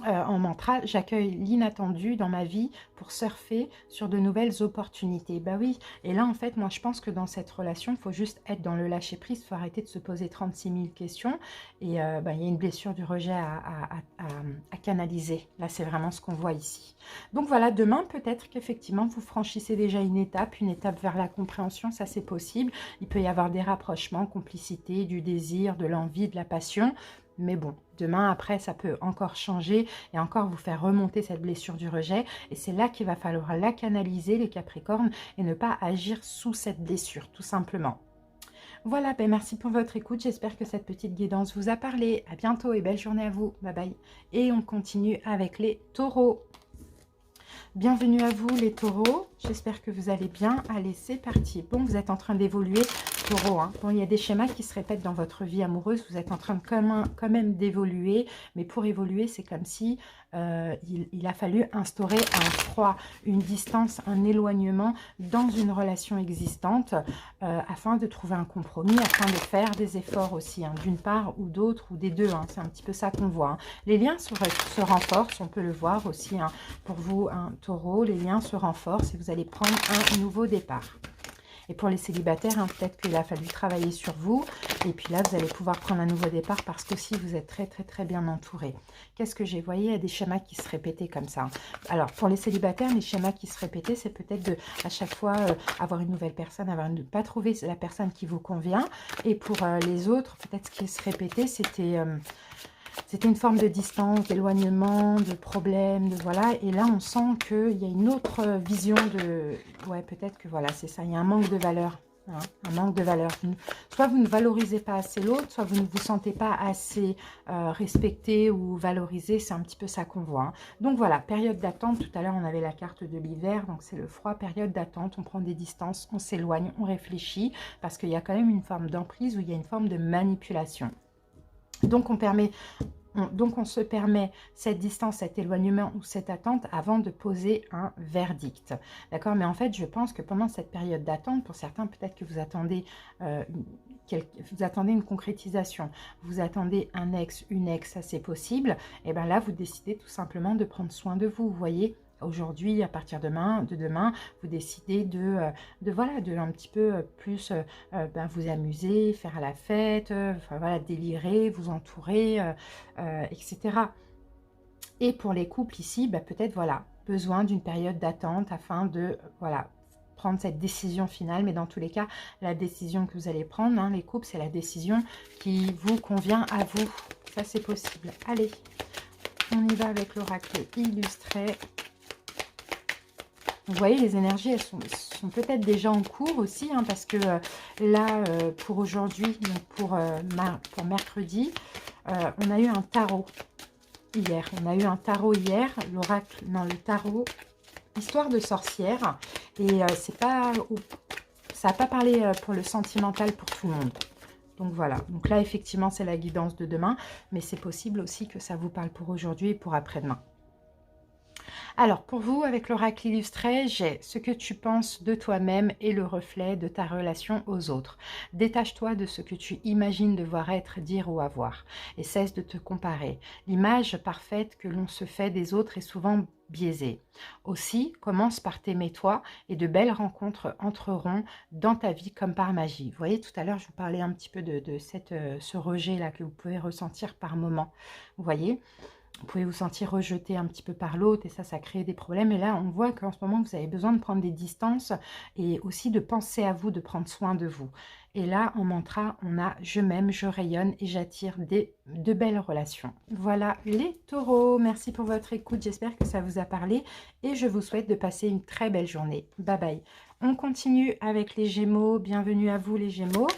en mantra, j'accueille l'inattendu dans ma vie pour surfer sur de nouvelles opportunités. Bah oui, et là en fait, moi je pense que dans cette relation, il faut juste être dans le lâcher prise, il faut arrêter de se poser 36 000 questions. Et il y a une blessure du rejet à canaliser. Là, c'est vraiment ce qu'on voit ici. Donc voilà, demain, peut-être qu'effectivement, vous franchissez déjà une étape vers la compréhension, ça c'est possible. Il peut y avoir des rapprochements, complicité, du désir, de l'envie, de la passion. Mais bon, demain, après, ça peut encore changer et encore vous faire remonter cette blessure du rejet. Et c'est là qu'il va falloir la canaliser, les Capricornes, et ne pas agir sous cette blessure, tout simplement. Voilà, merci pour votre écoute. J'espère que cette petite guidance vous a parlé. À bientôt et belle journée à vous. Bye bye. Et on continue avec les taureaux. Bienvenue à vous les taureaux, j'espère que vous allez bien. Allez, c'est parti. Bon, vous êtes en train d'évoluer, taureau. Bon, il y a des schémas qui se répètent dans votre vie amoureuse, vous êtes en train de quand même d'évoluer, mais pour évoluer, c'est comme si il a fallu instaurer un froid, une distance, un éloignement dans une relation existante afin de trouver un compromis, afin de faire des efforts aussi, d'une part ou d'autre, ou des deux. C'est un petit peu ça qu'on voit. Les liens se renforcent, on peut le voir aussi pour vous, taureau, les liens se renforcent et vous allez prendre un nouveau départ. Et pour les célibataires, peut-être qu'il a fallu travailler sur vous. Et puis là, vous allez pouvoir prendre un nouveau départ parce qu'aussi, vous êtes très, très, très bien entouré. Qu'est-ce que j'ai? Vous voyez, il y a des schémas qui se répétaient comme ça. Alors, pour les célibataires, les schémas qui se répétaient, c'est peut-être de, à chaque fois, avoir une nouvelle personne, ne pas trouver la personne qui vous convient. Et pour les autres, peut-être ce qui se répétait, c'était... C'était une forme de distance, d'éloignement, de problème, voilà. Et là, on sent qu'il y a une autre vision de... Ouais, peut-être que voilà, c'est ça. Il y a un manque de valeur. Un manque de valeur. Soit vous ne valorisez pas assez l'autre, soit vous ne vous sentez pas assez respecté ou valorisé. C'est un petit peu ça qu'on voit. Donc voilà, période d'attente. Tout à l'heure, on avait la carte de l'hiver. Donc c'est le froid, période d'attente. On prend des distances, on s'éloigne, on réfléchit. Parce qu'il y a quand même une forme d'emprise où il y a une forme de manipulation. Donc on se permet cette distance, cet éloignement ou cette attente avant de poser un verdict. D'accord? Mais en fait, je pense que pendant cette période d'attente, pour certains, peut-être que vous attendez une concrétisation, vous attendez un ex, une ex, ça c'est possible. Et bien là, vous décidez tout simplement de prendre soin de vous, vous voyez? Aujourd'hui, à partir de demain, vous décidez de un petit peu plus vous amuser, faire la fête, délirer, vous entourer, etc. Et pour les couples ici, peut-être besoin d'une période d'attente afin de prendre cette décision finale. Mais dans tous les cas, la décision que vous allez prendre, les couples, c'est la décision qui vous convient à vous. Ça, c'est possible. Allez, on y va avec l'oracle illustré. vous voyez, les énergies, elles sont peut-être déjà en cours aussi, hein, parce que là, pour aujourd'hui, donc pour mercredi, on a eu un tarot hier. On a eu un tarot hier, l'oracle, non, le tarot, histoire de sorcière. Et c'est pas, ça n'a pas parlé pour le sentimental pour tout le monde. Donc voilà, donc là effectivement c'est la guidance de demain, mais c'est possible aussi que ça vous parle pour aujourd'hui et pour après-demain. Alors, pour vous, avec l'oracle illustré, j'ai ce que tu penses de toi-même et le reflet de ta relation aux autres. Détache-toi de ce que tu imagines devoir être, dire ou avoir, et cesse de te comparer. L'image parfaite que l'on se fait des autres est souvent biaisée. Aussi, commence par t'aimer toi, et de belles rencontres entreront dans ta vie comme par magie. Vous voyez, tout à l'heure, je vous parlais un petit peu de ce rejet-là que vous pouvez ressentir par moment. Vous voyez, vous pouvez vous sentir rejeté un petit peu par l'autre et ça crée des problèmes. Et là, on voit qu'en ce moment, vous avez besoin de prendre des distances et aussi de penser à vous, de prendre soin de vous. Et là, en mantra, on a « Je m'aime, je rayonne et j'attire de belles relations ». Voilà les taureaux. Merci pour votre écoute. J'espère que ça vous a parlé et je vous souhaite de passer une très belle journée. Bye bye. On continue avec les Gémeaux. Bienvenue à vous les Gémeaux.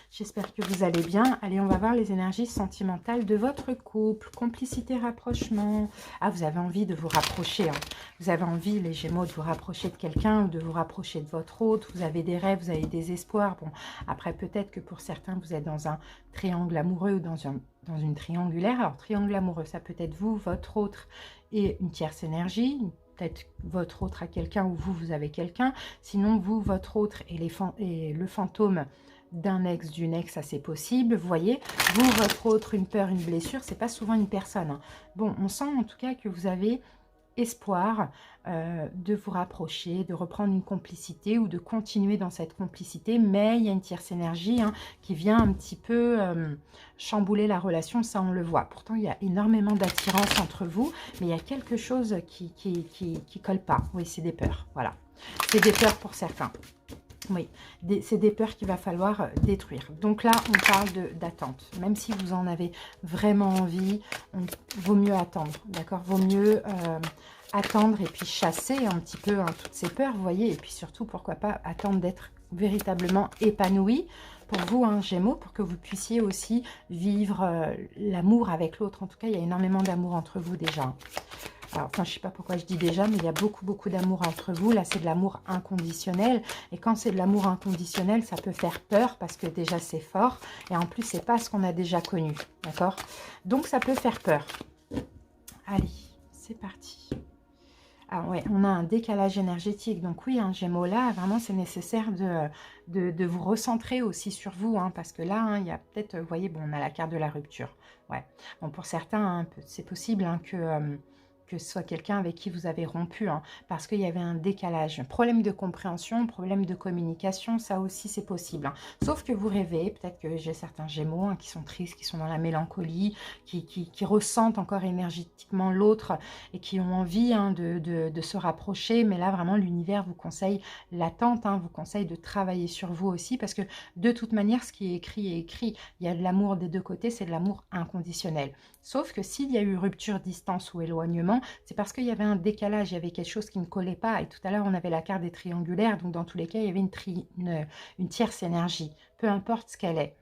J'espère que vous allez bien. Allez, on va voir les énergies sentimentales de votre couple. Complicité, rapprochement. Ah, vous avez envie de vous rapprocher. Hein. Vous avez envie, les Gémeaux, de vous rapprocher de quelqu'un ou de vous rapprocher de votre autre. Vous avez des rêves, vous avez des espoirs. Bon, après, peut-être que pour certains, vous êtes dans un triangle amoureux ou dans une triangulaire. Alors, triangle amoureux, ça peut être vous, votre autre et une tierce énergie. Peut-être votre autre a quelqu'un ou vous avez quelqu'un. Sinon, vous, votre autre et le fantôme d'un ex, d'une ex, ça c'est possible. Vous voyez, vous, votre autre, une peur, une blessure, c'est pas souvent une personne. Hein. Bon, on sent en tout cas que vous avez espoir de vous rapprocher, de reprendre une complicité ou de continuer dans cette complicité, mais il y a une tierce énergie qui vient un petit peu chambouler la relation, ça on le voit. Pourtant, il y a énormément d'attirance entre vous, mais il y a quelque chose qui colle pas. Oui, c'est des peurs, voilà. C'est des peurs pour certains. Oui, c'est des peurs qu'il va falloir détruire. Donc là, on parle d'attente. Même si vous en avez vraiment envie, vaut mieux attendre, d'accord? Vaut mieux attendre et puis chasser un petit peu toutes ces peurs, vous voyez? Et puis surtout, pourquoi pas attendre d'être véritablement épanoui pour vous, Gémeaux, pour que vous puissiez aussi vivre l'amour avec l'autre. En tout cas, il y a énormément d'amour entre vous déjà. Alors, enfin, je ne sais pas pourquoi je dis déjà, mais il y a beaucoup d'amour entre vous. Là, c'est de l'amour inconditionnel. Et quand c'est de l'amour inconditionnel, ça peut faire peur parce que déjà, c'est fort. Et en plus, c'est pas ce qu'on a déjà connu. D'accord? Donc, ça peut faire peur. Allez, c'est parti. Alors, ouais, on a un décalage énergétique. Donc, oui, Gémeaux, là, vraiment, c'est nécessaire de vous recentrer aussi sur vous. Parce que là, il y a peut-être, vous voyez, bon, on a la carte de la rupture. Ouais. Bon, pour certains, c'est possible que ce soit quelqu'un avec qui vous avez rompu, parce qu'il y avait un décalage. Problème de compréhension, problème de communication, ça aussi c'est possible. Sauf que vous rêvez, peut-être que j'ai certains Gémeaux qui sont tristes, qui sont dans la mélancolie, qui ressentent encore énergétiquement l'autre et qui ont envie de se rapprocher. Mais là, vraiment, l'univers vous conseille l'attente, vous conseille de travailler sur vous aussi, parce que de toute manière, ce qui est écrit est écrit. Il y a de l'amour des deux côtés, c'est de l'amour inconditionnel. Sauf que s'il y a eu rupture, distance ou éloignement, c'est parce qu'il y avait un décalage, il y avait quelque chose qui ne collait pas. Et tout à l'heure, on avait la carte des triangulaires, donc dans tous les cas, il y avait une tierce énergie, peu importe ce qu'elle est.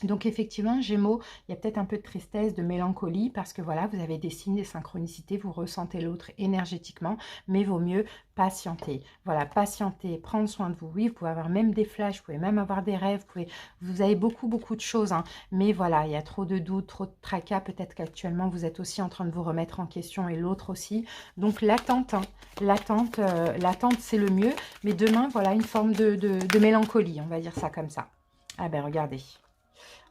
Donc effectivement, Gémeaux, il y a peut-être un peu de tristesse, de mélancolie, parce que voilà, vous avez des signes, des synchronicités, vous ressentez l'autre énergétiquement, mais vaut mieux patienter. Voilà, patienter, prendre soin de vous. Oui, vous pouvez avoir même des flashs, vous pouvez même avoir des rêves, vous avez beaucoup de choses, mais voilà, il y a trop de doutes, trop de tracas. Peut-être qu'actuellement, vous êtes aussi en train de vous remettre en question et l'autre aussi. Donc l'attente, l'attente, c'est le mieux, mais demain, voilà, une forme de mélancolie, on va dire ça comme ça. Ah ben, regardez.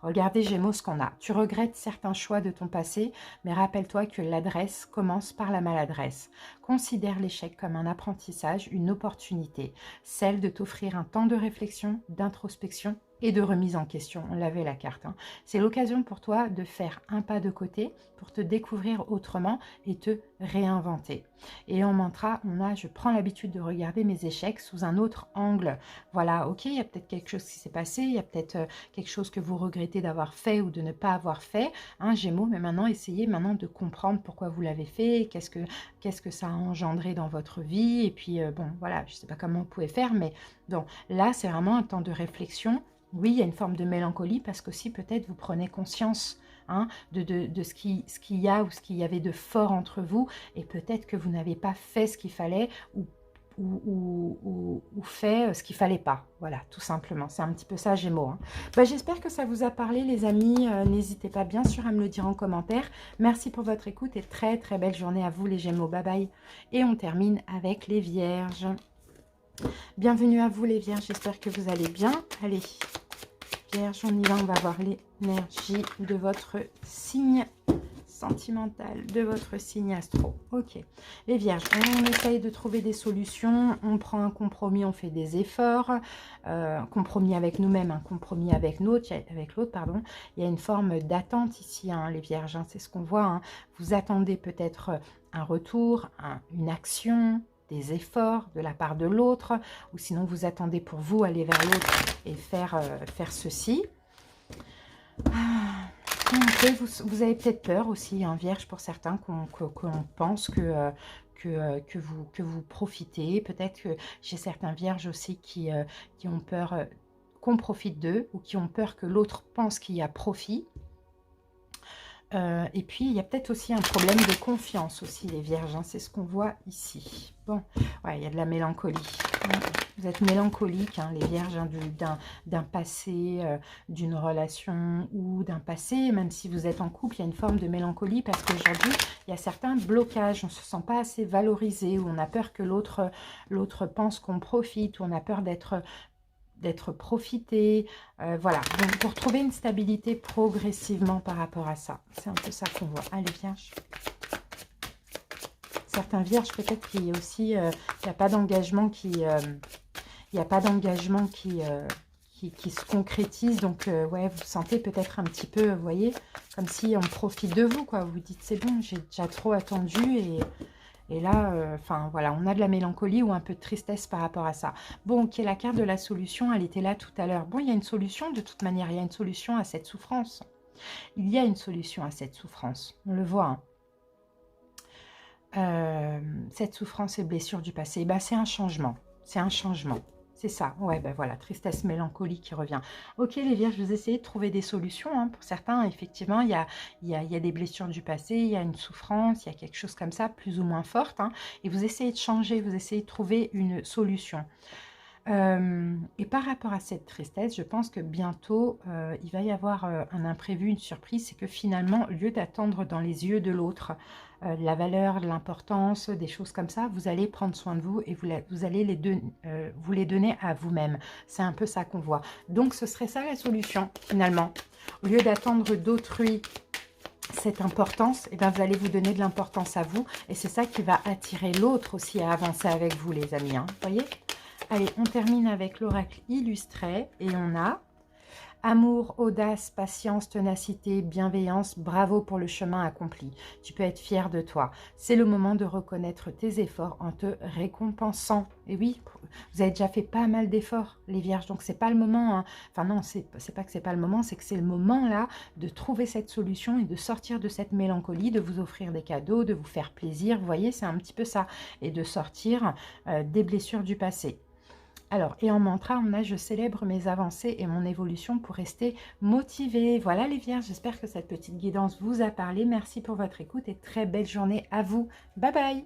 Regardez Gémeaux ce qu'on a. Tu regrettes certains choix de ton passé, mais rappelle-toi que l'adresse commence par la maladresse. Considère l'échec comme un apprentissage, une opportunité, celle de t'offrir un temps de réflexion, d'introspection et de remise en question. On l'avait la carte. Hein. C'est l'occasion pour toi de faire un pas de côté pour te découvrir autrement et te réinventer. Et en mantra, on a, je prends l'habitude de regarder mes échecs sous un autre angle. Voilà, ok, il y a peut-être quelque chose qui s'est passé, il y a peut-être quelque chose que vous regrettez d'avoir fait ou de ne pas avoir fait, hein, Gémeaux, mais maintenant, essayez maintenant de comprendre pourquoi vous l'avez fait, qu'est-ce que ça a engendré dans votre vie, et puis, bon, voilà, je ne sais pas comment vous pouvez faire, mais donc là, c'est vraiment un temps de réflexion. Oui, il y a une forme de mélancolie parce qu'aussi peut-être vous prenez conscience hein, de ce qu'il y a ou ce qu'il y avait de fort entre vous et peut-être que vous n'avez pas fait ce qu'il fallait ou fait ce qu'il fallait pas. Voilà, tout simplement. C'est un petit peu ça, Gémeaux. Hein. Bah, j'espère que ça vous a parlé, les amis. N'hésitez pas, bien sûr, à me le dire en commentaire. Merci pour votre écoute et très, très belle journée à vous, les Gémeaux. Bye bye. Et on termine avec les Vierges. Bienvenue à vous, les Vierges. J'espère que vous allez bien. Allez, Vierge, on y va, on va voir l'énergie de votre signe sentimental, de votre signe astro. Ok, les Vierges, on essaye de trouver des solutions, on prend un compromis, on fait des efforts, compromis avec nous-mêmes, un compromis avec l'autre, pardon. Il y a une forme d'attente ici, hein, les Vierges, hein, c'est ce qu'on voit. Hein. Vous attendez peut-être un retour, une action, des efforts de la part de l'autre, ou sinon vous attendez pour vous aller vers l'autre et faire ceci. Vous avez peut-être peur aussi, hein, Vierge, pour certains, qu'on pense que vous profitez. Peut-être que j'ai certains Vierges aussi qui ont peur qu'on profite d'eux, ou qui ont peur que l'autre pense qu'il y a profit. Et puis, il y a peut-être aussi un problème de confiance aussi, les Vierges. Hein, c'est ce qu'on voit ici. Bon, ouais, il y a de la mélancolie. Vous êtes mélancolique, hein, les Vierges, hein, d'un passé, d'une relation ou d'un passé. Même si vous êtes en couple, il y a une forme de mélancolie parce qu'aujourd'hui, il y a certains blocages. On ne se sent pas assez valorisé, ou on a peur que l'autre pense qu'on profite, ou on a peur d'être profité, voilà, donc pour trouver une stabilité progressivement par rapport à ça, c'est un peu ça qu'on voit. Allez, Vierge. Certains Vierges, peut-être qu'il y a aussi, il n'y a pas d'engagement qui se concrétise, donc ouais, vous sentez peut-être un petit peu, vous voyez, comme si on profite de vous, quoi. Vous vous dites, c'est bon, j'ai déjà trop attendu, et là, enfin, voilà, on a de la mélancolie ou un peu de tristesse par rapport à ça. Bon, ok, la carte de la solution, elle était là tout à l'heure. Bon, il y a une solution, de toute manière, il y a une solution à cette souffrance. Il y a une solution à cette souffrance, on le voit. Hein. Cette souffrance et blessure du passé, ben, c'est un changement. C'est un changement. C'est ça, ouais, ben voilà, tristesse, mélancolie qui revient. Ok, les Vierges, vous essayez de trouver des solutions. Hein. Pour certains, effectivement, il y a des blessures du passé, il y a une souffrance, il y a quelque chose comme ça, plus ou moins forte. Hein. Et vous essayez de changer, vous essayez de trouver une solution. Et par rapport à cette tristesse, je pense que bientôt, il va y avoir un imprévu, une surprise. C'est que finalement, au lieu d'attendre dans les yeux de l'autre la valeur, l'importance, des choses comme ça, vous allez prendre soin de vous et vous allez vous les donner à vous-même. C'est un peu ça qu'on voit. Donc, ce serait ça la solution, finalement. Au lieu d'attendre d'autrui cette importance, eh bien, vous allez vous donner de l'importance à vous. Et c'est ça qui va attirer l'autre aussi à avancer avec vous, les amis. Hein, voyez ? Allez, on termine avec l'oracle illustré et on a amour, audace, patience, ténacité, bienveillance, bravo pour le chemin accompli. Tu peux être fier de toi. C'est le moment de reconnaître tes efforts en te récompensant. Et oui, vous avez déjà fait pas mal d'efforts, les Vierges, donc c'est pas le moment. Hein. Enfin non, c'est pas que c'est pas le moment, c'est que c'est le moment là de trouver cette solution et de sortir de cette mélancolie, de vous offrir des cadeaux, de vous faire plaisir. Vous voyez, c'est un petit peu ça. Et de sortir des blessures du passé. Alors, et en mantra, on a « Je célèbre mes avancées et mon évolution pour rester motivée ». Voilà les Vierges, j'espère que cette petite guidance vous a parlé. Merci pour votre écoute et très belle journée à vous. Bye bye.